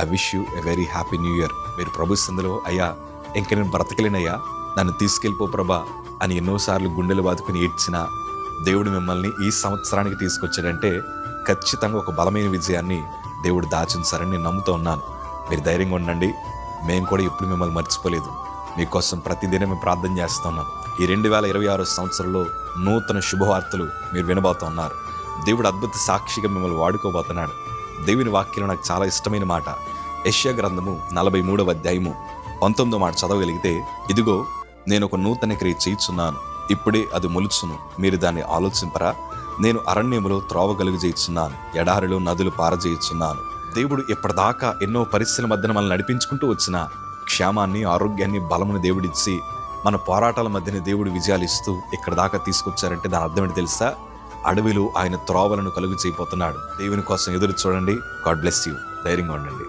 I wish you a very happy new year. మీరు ప్రభు సందులో అయ్యా ఇంక నేను బ్రతకలేనయ్యా, నన్ను తీసుకెళ్ళిపో ప్రభా అని ఎన్నోసార్లు గుండెలు బాదుకుని ఏడ్చిన దేవుడు మిమ్మల్ని ఈ సంవత్సరానికి తీసుకొచ్చాడంటే ఖచ్చితంగా ఒక బలమైన విజయాన్ని దేవుడు దాచుంచారని నేను నమ్ముతూ ఉన్నాను. మీరు ధైర్యంగా ఉండండి. మేము కూడా ఎప్పుడు మిమ్మల్ని మర్చిపోలేదు. మీకోసం ప్రతిదినం మేము ప్రార్థన చేస్తున్నాం. ఈ 2026 సంవత్సరంలో నూతన శుభవార్తలు మీరు వినబోతూ ఉన్నారు. దేవుడు అద్భుత సాక్షిగా మిమ్మల్ని వాడుకోబోతున్నాడు. దేవుని వాక్యంలో నాకు చాలా ఇష్టమైన మాట యెషయా గ్రంథము 43వ అధ్యాయము 19వ మాట చదవగలిగితే, ఇదిగో నేను ఒక నూతన క్రియ చేయుచున్నాను, ఇప్పుడే అది మొలుచును, మీరు దాన్ని ఆలోచింపరా? నేను అరణ్యములో త్రోవ కలుగజేయుచున్నాను, ఎడారిలో నదులు పారజేయుచున్నాను. దేవుడు ఇప్పటిదాకా ఎన్నో పరిస్థితుల మధ్యన మనల్ని నడిపించుకుంటూ వచ్చిన క్షేమాన్ని, ఆరోగ్యాన్ని, బలమును దేవుడిచ్చి మన పోరాటాల మధ్యన దేవుడు విజయాలు ఇస్తూ ఇక్కడ దాకా తీసుకొచ్చారంటే దాని అర్థం ఏంటి తెలుసా? అడవిలో ఆయన త్రోవలను కలుగు చేయబోతున్నాడు. దేవుని కోసం ఎదురు చూడండి. God bless you. ధైర్యంగా ఉండండి.